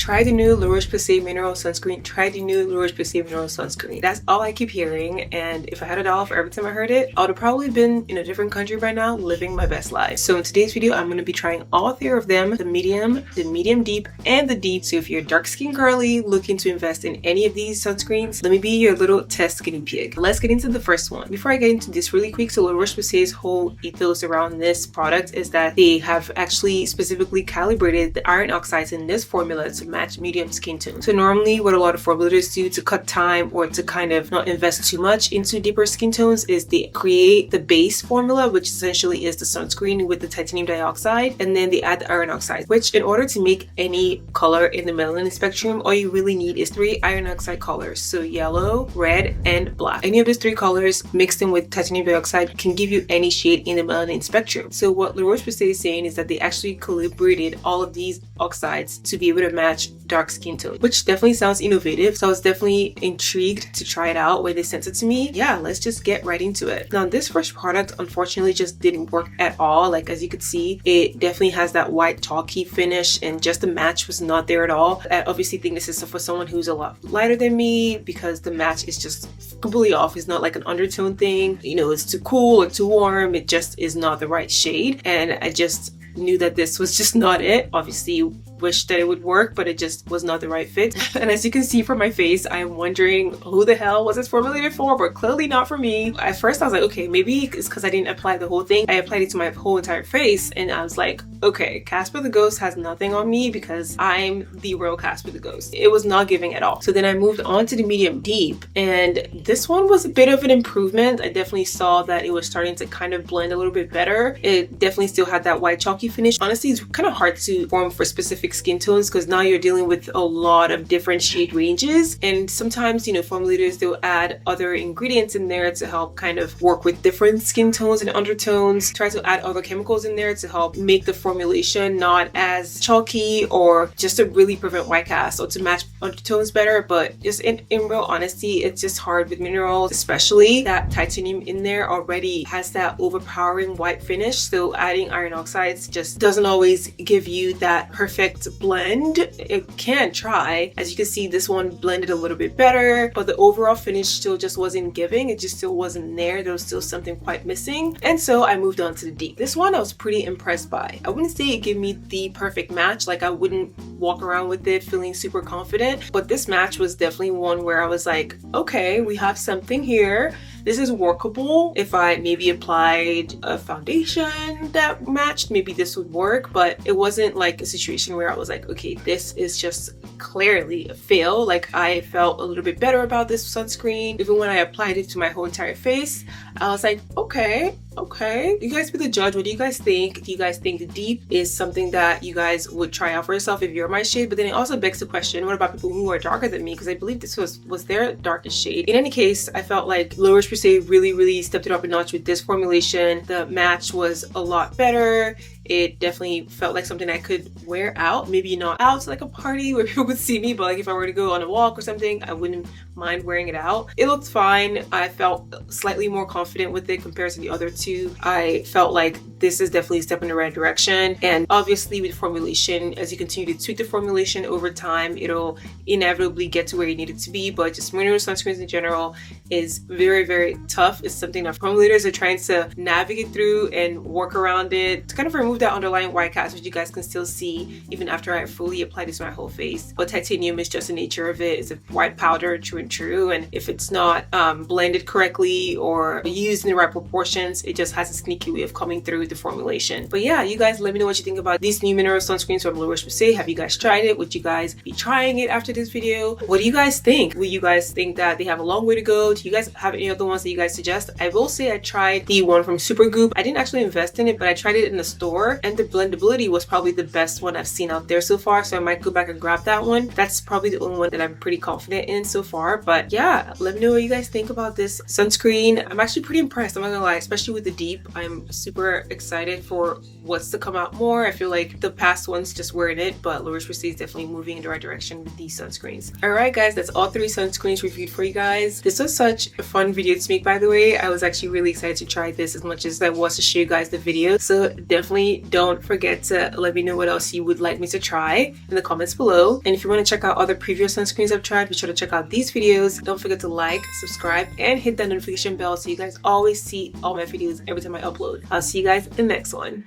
Try the new Roche-Posay Mineral Sunscreen. Try the new Roche-Posay Mineral Sunscreen. That's all I keep hearing, and if I had $1 for every time I heard it, I would have probably been in a different country by now, living my best life. So in today's video, I'm going to be trying all 3 of them, the medium deep, and the deep. So if you're dark skin girly looking to invest in any of these sunscreens, let me be your little test guinea pig. Let's get into the first one. Before I get into this really quick, so Roche-Posay's whole ethos around this product is that they have actually specifically calibrated the iron oxides in this formula to match medium skin tone. So normally what a lot of formulators do to cut time or to kind of not invest too much into deeper skin tones is they create the base formula, which essentially is the sunscreen with the titanium dioxide, and then they add the iron oxide, which in order to make any color in the melanin spectrum, all you really need is 3 iron oxide colors. So yellow, red, and black. Any of those 3 colors mixed in with titanium dioxide can give you any shade in the melanin spectrum. So what Roche-Posay is saying is that they actually calibrated all of these oxides to be able to match dark skin tone, which definitely sounds innovative. So I was definitely intrigued to try it out when they sent it to me. Yeah, let's just get right into it. Now this first product unfortunately just didn't work at all. Like as you could see, it definitely has that white chalky finish and just the match was not there at all. I obviously think this is for someone who's a lot lighter than me because the match is just completely off. It's not like an undertone thing, you know, it's too cool or too warm. It just is not the right shade, and I just knew that this was just not it. Obviously wish that it would work, but it just was not the right fit. And as you can see from my face, I'm wondering who the hell was this formulated for, but clearly not for me. At first I was like, okay, maybe it's because I didn't apply the whole thing. I applied it to my whole entire face and I was like, okay, Casper the Ghost has nothing on me because I'm the real Casper the Ghost. It was not giving at all. So then I moved on to the medium deep, and this one was a bit of an improvement. I definitely saw that it was starting to kind of blend a little bit better. It definitely still had that white chalky finish. Honestly, it's kind of hard to form for specific skin tones because now you're dealing with a lot of different shade ranges, and sometimes, you know, formulators, they'll add other ingredients in there to help kind of work with different skin tones and undertones, try to add other chemicals in there to help make the formulation not as chalky or just to really prevent white cast or to match undertones better. But just in real honesty, it's just hard with minerals, especially that titanium in there already has that overpowering white finish, so adding iron oxides just doesn't always give you that perfect blend. It can try. As you can see, this one blended a little bit better, but the overall finish still just wasn't giving. It just still wasn't there. There was still something quite missing, and so I moved on to the deep. This one I was pretty impressed by. I wouldn't say it gave me the perfect match, like I wouldn't walk around with it feeling super confident, but this match was definitely one where I was like, okay, we have something here. This is workable. If I maybe applied a foundation that matched, maybe this would work, but it wasn't like a situation where I was like, okay, this is just clearly a fail. Like I felt a little bit better about this sunscreen. Even when I applied it to my whole entire face, I was like, okay, you guys be the judge. What do you guys think? Do you guys think the deep is something that you guys would try out for yourself if you're my shade? But then it also begs the question, what about people who are darker than me? Because I believe this was their darkest shade. In any case, I felt like Roche-Posay really stepped it up a notch with this formulation. The match was a lot better. It definitely felt like something I could wear out. Maybe not out to like a party where people could see me, but like if I were to go on a walk or something, I wouldn't mind wearing it out. It looked fine. I felt slightly more confident with it compared to the other 2. I felt like this is definitely a step in the right direction. And obviously with formulation, as you continue to tweak the formulation over time, it'll inevitably get to where you need it to be. But just mineral sunscreens in general is very tough. It's something that formulators are trying to navigate through and work around it to kind of remove that underlying white cast, which you guys can still see even after I fully apply this to my whole face. But titanium is just the nature of it. It's a white powder, true, and if it's not blended correctly or used in the right proportions, it just has a sneaky way of coming through the formulation. But yeah, you guys let me know what you think about these new mineral sunscreens from Roche-Posay. Have you guys tried it? Would you guys be trying it after this video? What do you guys think? Will you guys think that they have a long way to go? Do you guys have any other ones that you guys suggest? I will say I tried the one from Supergoop. I didn't actually invest in it, but I tried it in the store, and the blendability was probably the best one I've seen out there so far, so I might go back and grab that one. That's probably the only one that I'm pretty confident in so far. But yeah, let me know what you guys think about this sunscreen. I'm actually pretty impressed, I'm not gonna lie, especially with the deep. I'm super excited for what's to come out more. I feel like the past ones just weren't it, but Roche-Posay is definitely moving in the right direction with these sunscreens. Alright guys, that's all 3 sunscreens reviewed for you guys. This was such a fun video to make, by the way. I was actually really excited to try this as much as I was to show you guys the video. So definitely don't forget to let me know what else you would like me to try in the comments below. And if you want to check out other previous sunscreens I've tried, be sure to check out these videos. Don't forget to like, subscribe, and hit that notification bell so you guys always see all my videos every time I upload. I'll see you guys in the next one.